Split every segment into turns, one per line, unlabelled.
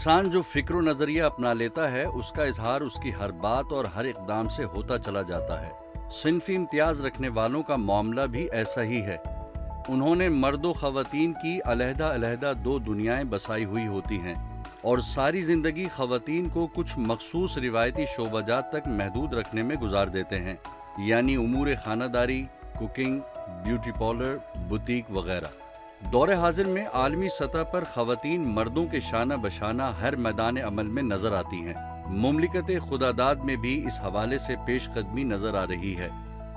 इंसान जो फिक्र नजरिया अपना लेता है उसका इजहार उसकी हर बात और हर इकदाम से होता चला जाता है। सिन्फी इम्तियाज रखने वालों का मामला भी ऐसा ही है। उन्होंने मर्दो खवातीन की अलहदा अलहदा दो दुनियाएं बसाई हुई होती हैं और सारी जिंदगी खवातीन को कुछ मखसूस रिवायती शोबाजात तक महदूद रखने में गुजार देते हैं, यानी उमूर खानादारी, कुकिंग, ब्यूटी पार्लर, बुटीक वगैरह। दौरे हाजिर में आलमी सतह पर खवातीन मर्दों के शाना बशाना हर मैदान अमल में नजर आती हैं। मुमलिकत खुदादाद में भी इस हवाले से पेशकदमी नजर आ रही है,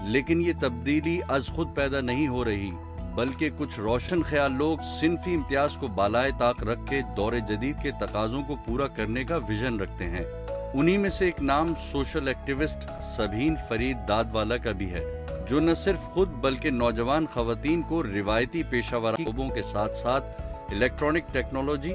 लेकिन ये तब्दीली अज खुद पैदा नहीं हो रही, बल्कि कुछ रोशन ख्याल लोग सिन्फी इम्तियाज को बालाए ताक रख के दौरे जदीद के तकाजों को पूरा करने का विजन रखते हैं। उन्हीं में से एक नाम सोशल एक्टिविस्ट सबीन फरीद दादवाला का भी है, जो न सिर्फ खुद बल्कि नौजवान खवातीन को रिवायती पेशावर शोबों के साथ साथ इलेक्ट्रॉनिक टेक्नोलॉजी,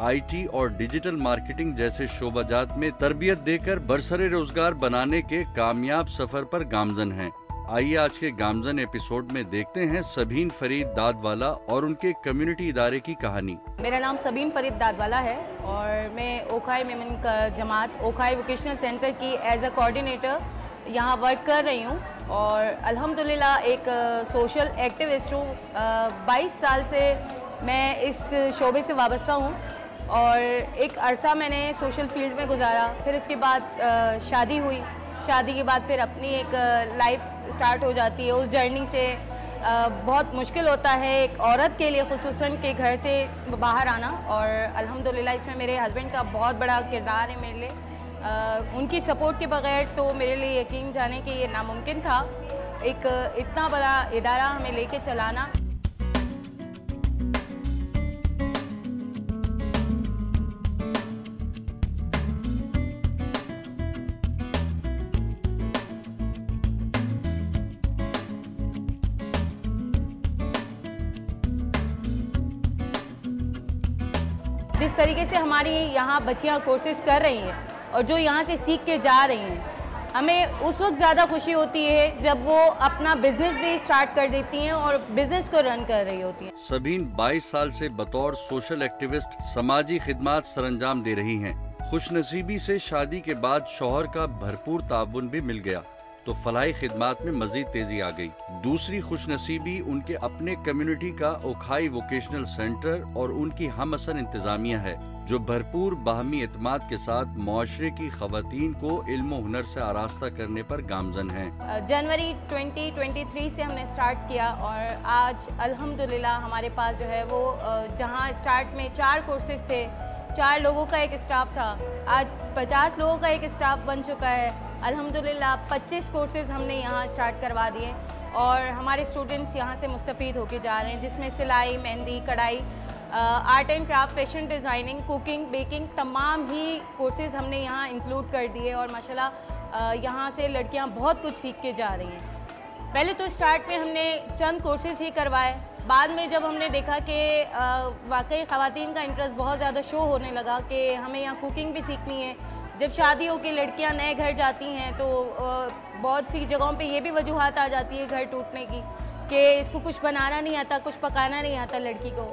IT और डिजिटल मार्केटिंग जैसे शोबाजात में तरबियत देकर बरसरे रोजगार बनाने के कामयाब सफर पर गामजन हैं। आइए आज के गामजन एपिसोड में देखते हैं सबीन फरीद दादवाला और उनके कम्युनिटी इदारे की कहानी।
मेरा नाम सबीन फरीद दादवाला है और मैं ओखाई मेमन का जमात ओखाई वोकेशनल सेंटर की एज अ कोऑर्डिनेटर यहाँ वर्क कर रही हूँ और अल्हम्दुलिल्लाह एक सोशल एक्टिविस्ट हूँ। 22 साल से मैं इस शोबे से वाबस्ता हूँ और एक अरसा मैंने सोशल फील्ड में गुजारा। फिर इसके बाद शादी हुई। शादी के बाद फिर अपनी एक लाइफ स्टार्ट हो जाती है। उस जर्नी से बहुत मुश्किल होता है एक औरत के लिए खुसूसन के घर से बाहर आना, और अल्हम्दुलिल्लाह इसमें मेरे हस्बैंड का बहुत बड़ा किरदार है मेरे लिए। उनकी सपोर्ट के बगैर तो मेरे लिए यकीन जाने कि ये नामुमकिन था, एक इतना बड़ा इदारा हमें लेके चलाना। जिस तरीके से हमारी यहाँ बच्चियाँ कोर्सेज कर रही हैं और जो यहाँ से सीख के जा रही हैं, हमें उस वक्त ज़्यादा खुशी होती है जब वो अपना बिजनेस भी स्टार्ट कर देती हैं और बिजनेस को रन कर रही होती हैं।
सबीन 22 साल से बतौर सोशल एक्टिविस्ट समाजी खिदमात सरंजाम दे रही हैं। खुशनसीबी से शादी के बाद शौहर का भरपूर ताउन भी मिल गया तो फलाही खिदमात में मजीद तेजी आ गई। दूसरी खुशनसीबी उनके अपने कम्युनिटी का ओखाई वोकेशनल सेंटर और उनकी हम असर इंतजामिया है, जो भरपूर बाहमी एतमाद के साथ मुआशरे की खवातीन को इल्म व हुनर से आरास्ता करने पर गामजन हैं।
जनवरी 2023 से हमने स्टार्ट किया और आज अल्हम्दुलिल्लाह हमारे पास जो है वो जहाँ स्टार्ट में 4 कोर्सेज थे, 4 लोगों का एक स्टाफ था, आज 50 लोगों का एक स्टाफ बन चुका है। अल्हम्दुलिल्लाह 25 कोर्सेज हमने यहाँ स्टार्ट करवा दिए और हमारे स्टूडेंट्स यहाँ से मुस्तफ़ीद होके जा रहे हैं, जिसमें सिलाई, मेहंदी, कढ़ाई, art and craft, fashion designing, cooking, baking, तमाम ही कोर्सेज हमने यहाँ इंक्लूड कर दिए और माशाल्लाह यहाँ से लड़कियाँ बहुत कुछ सीख के जा रही हैं। पहले तो स्टार्ट में हमने चंद कोर्सेज ही करवाए, बाद में जब हमने देखा कि वाकई ख़वातीन का इंटरेस्ट बहुत ज़्यादा शो होने लगा कि हमें यहाँ कुकिंग भी सीखनी है। जब शादी हो के लड़कियां नए घर जाती हैं तो बहुत सी जगहों पे ये भी वजूहात आ जाती है घर टूटने की कि इसको कुछ बनाना नहीं आता, कुछ पकाना नहीं आता लड़की को।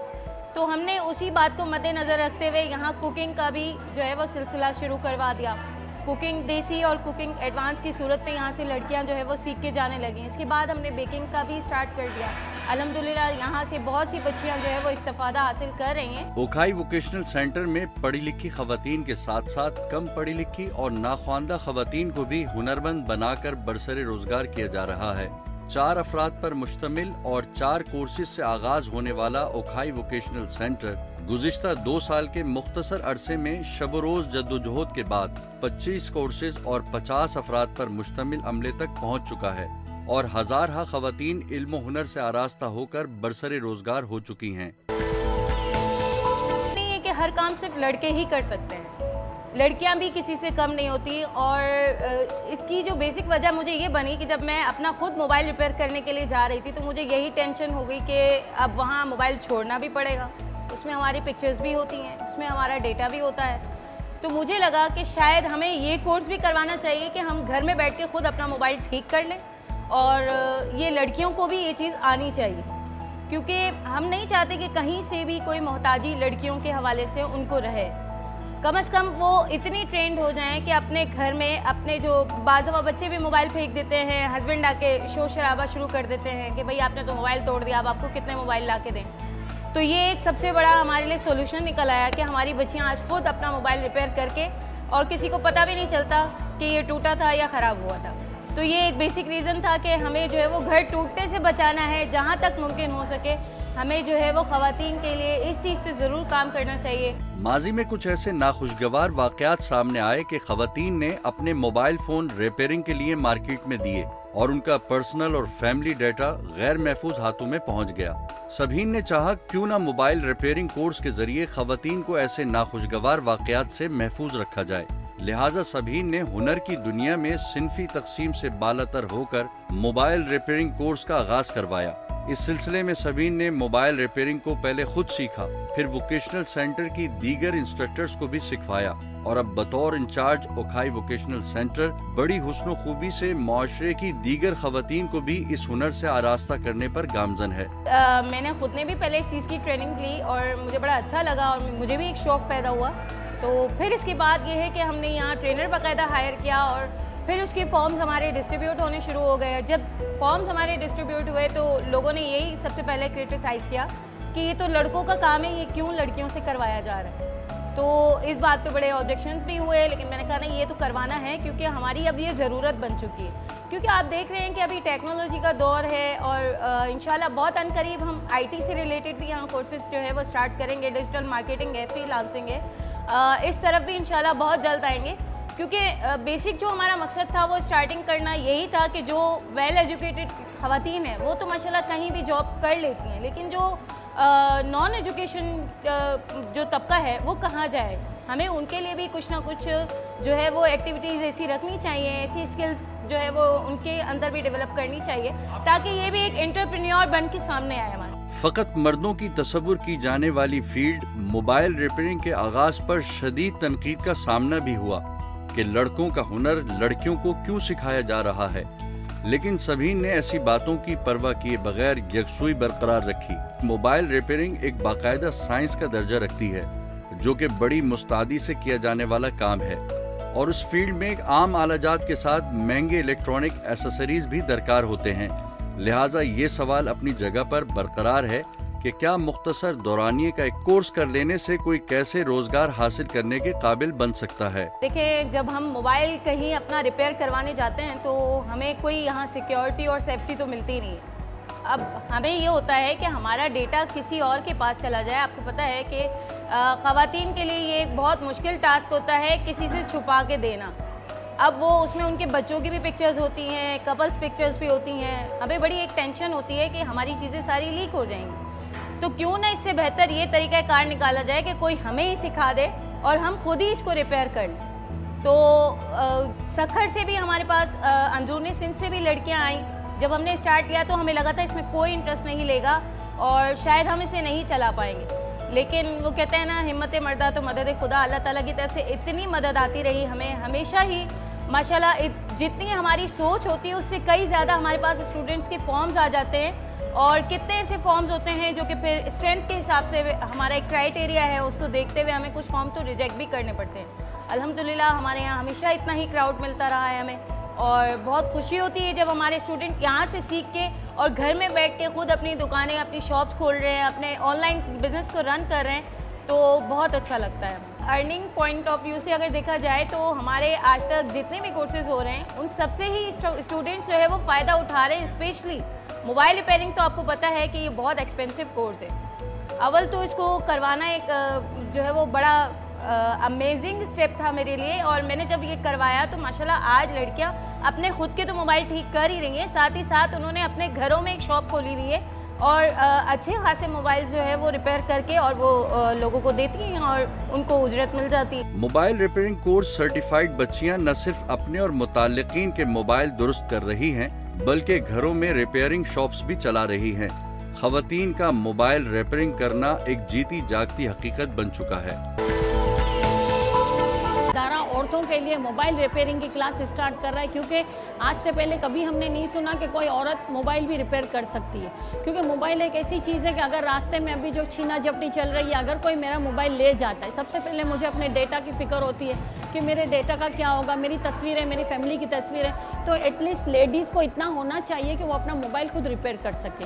तो हमने उसी बात को मद्देनज़र रखते हुए यहाँ कुकिंग का भी जो है वो सिलसिला शुरू करवा दिया। कुकिंग देसी और कुकिंग एडवांस की सूरत में यहाँ से लड़कियाँ जो है वो सीख के जाने लगी। इसके बाद हमने बेकिंग का भी स्टार्ट कर दिया। अल्हम्दुलिल्लाह यहाँ से बहुत सी बच्चियाँ जो है वो इस्तिफादा हासिल कर रही हैं।
ओखाई वोकेशनल सेंटर में पढ़ी लिखी खवातीन के साथ साथ कम पढ़ी लिखी और नाख्वानदा खवातीन को भी हुनरमंद बनाकर बरसरे रोजगार किया जा रहा है। 4 अफराद पर मुश्तमिल और 4 कोर्सेज से आगाज होने वाला ओखाई वोकेशनल सेंटर गुज़िश्ता 2 साल के मुख्तसर अरसे में शब रोज जद्दोजहद के बाद 25 कोर्सेज और 50 अफराद पर मुश्तमिल अमले तक पहुँच चुका है और हज़ार खवातीन इल्म व हुनर से आरास्ता होकर बरसरे रोजगार हो चुकी हैं।
नहीं है कि हर काम सिर्फ लड़के ही कर सकते हैं, लड़कियां भी किसी से कम नहीं होती। और इसकी जो बेसिक वजह मुझे ये बनी कि जब मैं अपना खुद मोबाइल रिपेयर करने के लिए जा रही थी तो मुझे यही टेंशन हो गई कि अब वहाँ मोबाइल छोड़ना भी पड़ेगा, उसमें हमारी पिक्चर्स भी होती हैं, उसमें हमारा डेटा भी होता है। तो मुझे लगा कि शायद हमें ये कोर्स भी करवाना चाहिए कि हम घर में बैठ के खुद अपना मोबाइल ठीक कर लें और ये लड़कियों को भी ये चीज़ आनी चाहिए, क्योंकि हम नहीं चाहते कि कहीं से भी कोई मोहताजी लड़कियों के हवाले से उनको रहे। कम से कम वो इतनी ट्रेंड हो जाएं कि अपने घर में अपने जो बाज़ बच्चे भी मोबाइल फेंक देते हैं, हस्बैंड आके शोर शराबा शुरू कर देते हैं कि भाई आपने तो मोबाइल तोड़ दिया, अब आपको कितने मोबाइल ला के दें। तो ये एक सबसे बड़ा हमारे लिए सोल्यूशन निकल आया कि हमारी बच्चियाँ आज खुद अपना मोबाइल रिपेयर करके, और किसी को पता भी नहीं चलता कि ये टूटा था या ख़राब हुआ था। तो ये एक बेसिक रीज़न था कि हमें जो है वो घर टूटने से बचाना है, जहाँ तक मुमकिन हो सके हमें जो है वो ख़वातीन के लिए इस चीज़ पे ज़रूर काम करना चाहिए।
माजी में कुछ ऐसे नाखुशगवार वाक़यात सामने आए कि ख़वातीन ने अपने मोबाइल फ़ोन रिपेयरिंग के लिए मार्केट में दिए और उनका पर्सनल और फैमिली डाटा गैर महफूज हाथों में पहुंच गया। सबीन ने चाहा क्यों ना मोबाइल रिपेयरिंग कोर्स के जरिए ख़वातीन को ऐसे नाखुशगवार वाक़यात से महफूज रखा जाए। लिहाजा सबीन ने हुनर की दुनिया में सिनफी तकसीम से बालातर होकर मोबाइल रिपेयरिंग कोर्स का आगाज करवाया। इस सिलसिले में सबीन ने मोबाइल रिपेयरिंग को पहले खुद सीखा, फिर वोकेशनल सेंटर की दीगर इंस्ट्रक्टर्स को भी सिखवाया और अब बतौर इंचार्ज ओखाई वोकेशनल सेंटर बड़ी हुस्न खूबी से माशरे की दीगर ख़वातीन को भी इस हुनर से आरास्ता करने पर गामजन है।
मैंने खुद ने भी पहले इस चीज़ की ट्रेनिंग ली और मुझे बड़ा अच्छा लगा और मुझे भी एक शौक़ पैदा हुआ। तो फिर इसके बाद ये है कि हमने यहाँ ट्रेनर बाकायदा हायर किया और फिर उसके फॉर्म्स हमारे डिस्ट्रीब्यूट होने शुरू हो गए। जब फॉर्म्स हमारे डिस्ट्रीब्यूट हुए तो लोगों ने यही सबसे पहले क्रिटिसाइज़ किया कि ये तो लड़कों का काम है, ये क्यों लड़कियों से करवाया जा रहा है। तो इस बात पे बड़े ऑब्जेक्शंस भी हुए, लेकिन मैंने कहा नहीं, ये तो करवाना है क्योंकि हमारी अब ये ज़रूरत बन चुकी है। क्योंकि आप देख रहे हैं कि अभी टेक्नोलॉजी का दौर है और इंशाल्लाह बहुत अनकरीब हम IT से रिलेटेड भी यहाँ कोर्सेज जो है वो स्टार्ट करेंगे। डिजिटल मार्केटिंग है, फ्रीलांसिंग है, इस तरफ भी इंशाल्लाह बहुत जल्द आएंगे। क्योंकि बेसिक जो हमारा मकसद था वो स्टार्टिंग करना यही था कि जो वेल एजुकेटेड ख़वातीन हैं वो तो माशाल्लाह कहीं भी जॉब कर लेती हैं, लेकिन जो नॉन एजुकेशन जो तबका है वो कहाँ जाए। हमें उनके लिए भी कुछ ना कुछ जो है वो एक्टिविटीज़ ऐसी रखनी चाहिए, ऐसी स्किल्स जो है वो उनके अंदर भी डेवलप करनी चाहिए ताकि ये भी एक एंटरप्रेन्योर बन के सामने आए हमारे।
फ़कत मर्दों की तस्वुर की जाने वाली फील्ड मोबाइल रिपेयरिंग के आगाज़ पर शदीद तनकीद का सामना भी हुआ कि लड़कों का हुनर लड़कियों को क्यों सिखाया जा रहा है, लेकिन सबीन ने ऐसी बातों की परवाह किए बगैर यकसुई बरकरार रखी। मोबाइल रिपेयरिंग एक बाकायदा साइंस का दर्जा रखती है जो कि बड़ी मुस्तैदी से किया जाने वाला काम है और उस फील्ड में एक आम आलाजात के साथ महंगे इलेक्ट्रॉनिक एसेसरीज भी दरकार होते हैं। लिहाजा ये सवाल अपनी जगह पर बरकरार है कि क्या मुख्तसर दौरानिए का एक कोर्स कर लेने से कोई कैसे रोजगार हासिल करने के काबिल बन सकता है।
देखिए, जब हम मोबाइल कहीं अपना रिपेयर करवाने जाते हैं तो हमें कोई यहाँ सिक्योरिटी और सेफ्टी तो मिलती नहीं है। अब हमें ये होता है कि हमारा डेटा किसी और के पास चला जाए। आपको पता है कि ख़वातीन के लिए ये एक बहुत मुश्किल टास्क होता है किसी से छुपा के देना। अब वो उसमें उनके बच्चों की भी पिक्चर्स होती हैं, कपल्स पिक्चर्स भी होती हैं। हमें बड़ी एक टेंशन होती है कि हमारी चीज़ें सारी लीक हो जाएंगी। तो क्यों ना इससे बेहतर ये तरीका कार निकाला जाए कि कोई हमें ही सिखा दे और हम खुद ही इसको रिपेयर कर लें। तो सखर से भी हमारे पास अंदरूनी सिंध से भी लड़कियां आईं। जब हमने स्टार्ट किया तो हमें लगा था इसमें कोई इंटरेस्ट नहीं लेगा और शायद हम इसे नहीं चला पाएंगे, लेकिन वो कहते हैं ना, हिम्मत मर्दा तो मदद खुदा। अल्लाह ताला की तरफ से इतनी मदद आती रही हमें हमेशा ही माशाल्लाह। जितनी हमारी सोच होती है उससे कई ज़्यादा हमारे पास स्टूडेंट्स के फॉर्म्स आ जाते हैं और कितने ऐसे फॉर्म्स होते हैं जो कि फिर स्ट्रेंथ के हिसाब से हमारा एक क्राइटेरिया है, उसको देखते हुए हमें कुछ फॉर्म तो रिजेक्ट भी करने पड़ते हैं। अल्हम्दुलिल्लाह हमारे यहाँ हमेशा इतना ही क्राउड मिलता रहा है हमें और बहुत खुशी होती है जब हमारे स्टूडेंट यहाँ से सीख के और घर में बैठ के खुद अपनी दुकानें, अपनी शॉप्स खोल रहे हैं, अपने ऑनलाइन बिजनेस को रन कर रहे हैं, तो बहुत अच्छा लगता है। अर्निंग पॉइंट ऑफ व्यू से अगर देखा जाए तो हमारे आज तक जितने भी कोर्सेज हो रहे हैं उन सबसे ही स्टूडेंट्स जो है वो फ़ायदा उठा रहे हैं। स्पेशली मोबाइल रिपेयरिंग तो आपको पता है कि ये बहुत एक्सपेंसिव कोर्स है। अव्वल तो इसको करवाना एक जो है वो बड़ा अमेजिंग स्टेप था मेरे लिए और मैंने जब ये करवाया तो माशाल्लाह आज लड़कियां अपने खुद के तो मोबाइल ठीक कर ही रही हैं, साथ ही साथ उन्होंने अपने घरों में एक शॉप खोली हुई है और अच्छे खासे मोबाइल जो है वो रिपेयर करके और वो लोगों को देती हैं और उनको उजरत मिल जाती है।
मोबाइल रिपेयरिंग कोर्स सर्टिफाइड बच्चियां न सिर्फ अपने और मुताल्लिकीन के मोबाइल दुरुस्त कर रही हैं बल्कि घरों में रिपेयरिंग शॉप्स भी चला रही हैं। ख़वातीन का मोबाइल रिपेयरिंग करना एक जीती जागती हकीकत बन चुका है।
और औरतों के लिए मोबाइल रिपेयरिंग की क्लास स्टार्ट कर रहा है, क्योंकि आज से पहले कभी हमने नहीं सुना कि कोई औरत मोबाइल भी रिपेयर कर सकती है। क्योंकि मोबाइल एक ऐसी चीज़ है कि अगर रास्ते में अभी जो छीना झपटी चल रही है, अगर कोई मेरा मोबाइल ले जाता है, सबसे पहले मुझे अपने डेटा की फ़िक्र होती है कि मेरे डेटा का क्या होगा, मेरी तस्वीरें, मेरी फैमिली की तस्वीरें। तो एटलीस्ट लेडीज़ को इतना होना चाहिए कि वो अपना मोबाइल खुद रिपेयर कर सके।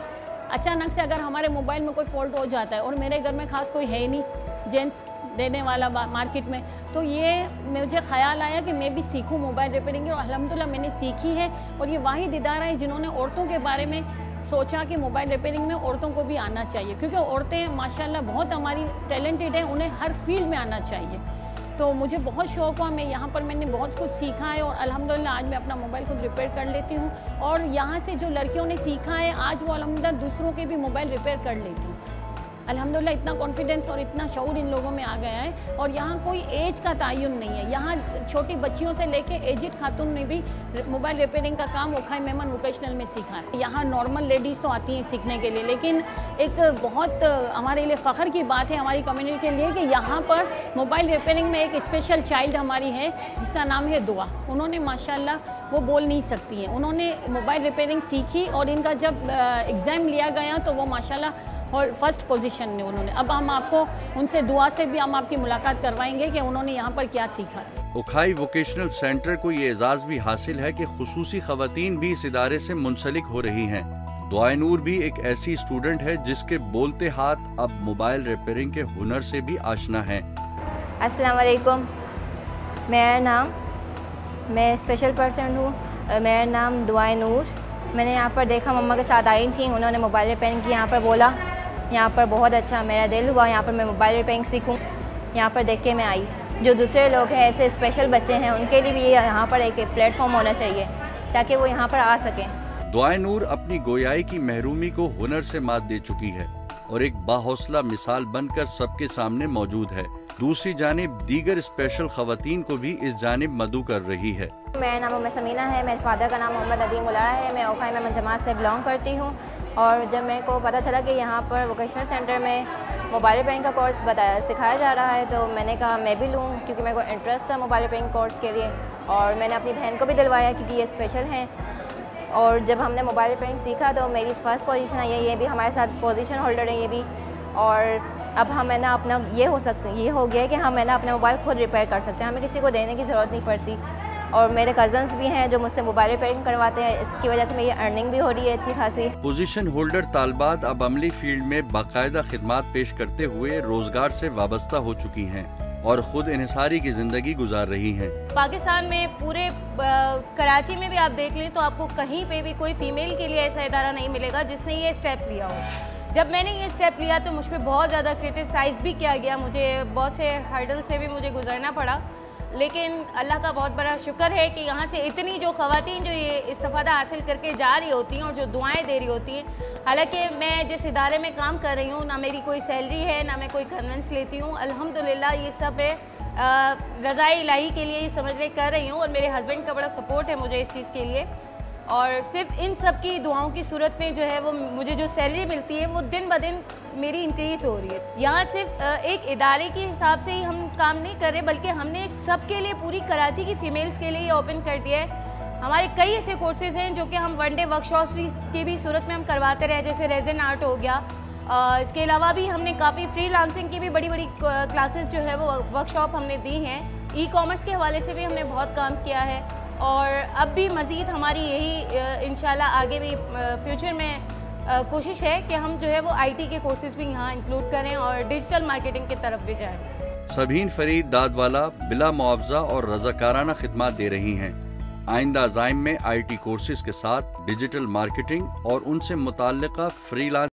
अचानक से अगर हमारे मोबाइल में कोई फॉल्ट हो जाता है और मेरे घर में खास कोई है ही नहीं जेंट्स देने वाला मार्केट में, तो ये मुझे ख्याल आया कि मैं भी सीखूं मोबाइल रिपेयरिंग, और अल्हम्दुलिल्लाह मैंने सीखी है। और ये वाहिद इदारा है जिन्होंने औरतों के बारे में सोचा कि मोबाइल रिपेयरिंग में औरतों को भी आना चाहिए, क्योंकि औरतें माशाल्लाह बहुत हमारी टैलेंटेड हैं, उन्हें हर फील्ड में आना चाहिए। तो मुझे बहुत शौक़ हुआ, मैं यहाँ पर मैंने बहुत कुछ सीखा है और अल्हम्दुलिल्लाह आज मैं अपना मोबाइल खुद रिपेयर कर लेती हूँ। और यहाँ से जो लड़कियों ने सीखा है आज वो अल्हम्दुलिल्लाह दूसरों के भी मोबाइल रिपेयर कर लेती हैं। अल्हम्दुलिल्लाह इतना कॉन्फिडेंस और इतना शऊर इन लोगों में आ गया है। और यहाँ कोई एज का तयन नहीं है, यहाँ छोटी बच्चियों से लेके एजिड खातून ने भी मोबाइल रिपेयरिंग का काम ओखाई मेमन वोकेशनल में सीखा है। यहाँ नॉर्मल लेडीज़ तो आती हैं सीखने के लिए, लेकिन एक बहुत हमारे लिए फ़ख्र की बात है हमारी कम्युनिटी के लिए कि यहाँ पर मोबाइल रिपेयरिंग में एक स्पेशल चाइल्ड हमारी है जिसका नाम है दुआ। उन्होंने माशाल्लाह वो बोल नहीं सकती हैं, उन्होंने मोबाइल रिपेयरिंग सीखी और इनका जब एग्ज़ाम लिया गया तो वो माशाल्लाह और फर्स्ट पोजीशन में उन्होंने। अब हम आपको उनसे दुआ से भी हम आपकी मुलाकात करवाएंगे कि उन्होंने यहाँ पर क्या सीखा।
उखाई वोकेशनल सेंटर को ये एजाज़ भी हासिल है कि खुसूसी ख़वातीन भी इस इदारे से मुंसलिक हो रही हैं। दुआए नूर भी एक ऐसी स्टूडेंट है जिसके बोलते हाथ अब मोबाइल रिपेयरिंग के हुनर से भी आशना है।
अस्सलाम वालेकुम, मैं स्पेशल पर्सन हूँ, मेरा नाम दुआए नूर। मैंने यहाँ पर देखा, मम्मा के साथ आई थी, उन्होंने मोबाइल रिपेयरिंग की यहाँ पर बोला, यहाँ पर बहुत अच्छा मेरा दिल हुआ, यहाँ पर मैं मोबाइल रिपेयरिंग सीखूँ। यहाँ पर देख के मैं आई। जो दूसरे लोग हैं ऐसे स्पेशल बच्चे हैं उनके लिए भी यहाँ पर एक प्लेटफॉर्म होना चाहिए ताकि वो यहाँ पर आ सकें।
दुआए नूर अपनी गोयाई की महरूमी को हुनर से मात दे चुकी है और एक बाहौसला मिसाल बनकर सबके सामने मौजूद है। दूसरी जानिब दीगर स्पेशल ख़वातीन को भी इस जानिब मदऊ कर रही है।
मेरा नाम उम्मे समीना है, मेरे फादर का नाम मोहम्मद अदीम उलारा है, मैं ओखाई मेमन जमात से बिलोंग करती हूँ। और जब मेरे को पता चला कि यहाँ पर वोकेशनल सेंटर में मोबाइल रिपेयरिंग का कोर्स सिखाया जा रहा है तो मैंने कहा मैं भी लूँ, क्योंकि मेरे को इंटरेस्ट था मोबाइल रिपेयरिंग कोर्स के लिए। और मैंने अपनी बहन को भी दिलवाया क्योंकि ये स्पेशल हैं। और जब हमने मोबाइल रिपेयरिंग सीखा तो मेरी फर्स्ट पोजीशन आई है, ये भी हमारे साथ पोजीशन होल्डर है ये भी। और अब हम है ना अपना ये हो गया है कि हम है ना अपना मोबाइल खुद रिपेयर कर सकते हैं, हमें किसी को देने की ज़रूरत नहीं पड़ती। और मेरे कज़न्स भी हैं जो मुझसे मोबाइल रिपेयरिंग करवाते हैं, इसकी वजह से मेरी अर्निंग भी हो रही है अच्छी खासी।
पोजीशन होल्डर तालबात अब अमली फील्ड में बाकायदा खिदमात पेश करते हुए रोजगार से वाबस्ता हो चुकी हैं और खुद इन्हिसारी की जिंदगी गुजार रही हैं।
पाकिस्तान में पूरे कराची में भी आप देख लें तो आपको कहीं पे भी कोई फीमेल के लिए ऐसा इदारा नहीं मिलेगा जिसने ये स्टेप लिया हो। जब मैंने ये स्टेप लिया तो मुझ पर बहुत ज़्यादा क्रिटिसाइज़ भी किया गया, मुझे बहुत से हर्डल से भी मुझे गुजरना पड़ा। लेकिन अल्लाह का बहुत बड़ा शुक्र है कि यहाँ से इतनी जो ख़वातीन जो ये इस्तिफ़ादा हासिल करके जा रही होती हैं और जो दुआएं दे रही होती हैं, हालांकि मैं जिस इदारे में काम कर रही हूँ ना मेरी कोई सैलरी है ना मैं कोई कन्वेंस लेती हूँ, अल्हम्दुलिल्लाह ये सब है रज़ाए इलाही के लिए ही समझ ले कर रही हूँ। और मेरे हस्बैंड का बड़ा सपोर्ट है मुझे इस चीज़ के लिए। और सिर्फ इन सब की दुआओं की सूरत में जो है वो मुझे जो सैलरी मिलती है वो दिन ब दिन मेरी इंक्रीज़ हो रही है। यहाँ सिर्फ एक इदारे के हिसाब से ही हम काम नहीं कर रहे, बल्कि हमने सबके लिए पूरी कराची की फ़ीमेल्स के लिए ओपन कर दिया है। हमारे कई ऐसे कोर्सेज़ हैं जो कि हम वन डे वर्कशॉप की भी सूरत में हम करवाते रहे, जैसे रेज़न आर्ट हो गया। इसके अलावा भी हमने काफ़ी फ्रीलांसिंग की भी बड़ी बड़ी क्लासेस जो है वो वर्कशॉप हमने दी हैं। ई कॉमर्स के हवाले से भी हमने बहुत काम किया है और अब भी मज़ीद हमारी यही इंशाल्लाह आगे भी फ्यूचर में कोशिश है कि हम जो है वो आईटी के कोर्सेज़ भी यहाँ इंक्लूड करें और डिजिटल मार्केटिंग की तरफ भी जाएं।
सबीन फरीद दादवाला बिला मुआवजा और रज़ाकाराना खिदमात दे रही हैं। आइंदा अज़ाइम में आईटी कोर्सेज के साथ डिजिटल मार्केटिंग और उनसे मुताल्लिका फ्रीलांस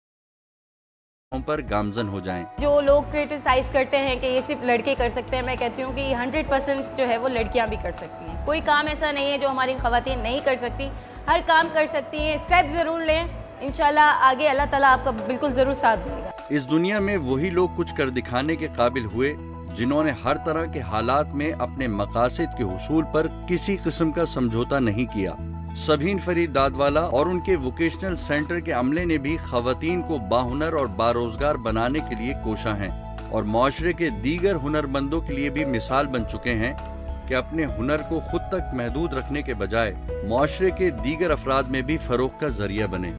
पर गामजन हो जाएं।
जो लोग क्रिटिसाइज करते हैं कि ये सिर्फ लड़के कर सकते हैं, मैं कहती हूँ कि 100% जो है वो लड़कियाँ भी कर सकती हैं। कोई काम ऐसा नहीं है जो हमारी ख़वातीन नहीं कर सकती, हर काम कर सकती हैं। स्टेप ज़रूर लें, इंशाल्लाह आगे अल्लाह ताला आपका बिल्कुल ज़रूर साथ देगा।
इस दुनिया में वही लोग कुछ कर दिखाने के काबिल हुए जिन्होंने हर तरह के हालात में अपने मकासद के हुसूल पर किसी किस्म का समझौता नहीं किया। सबीन फरीद दादवाला और उनके वोकेशनल सेंटर के अमले ने भी ख़वातीन को बाहुनर और बारोजगार बनाने के लिए कोशा हैं और माशरे के दीगर हुनरमंदों के लिए भी मिसाल बन चुके हैं कि अपने हुनर को खुद तक महदूद रखने के बजाय मुआशरे के दीगर अफराद में भी फरोग का जरिया बने।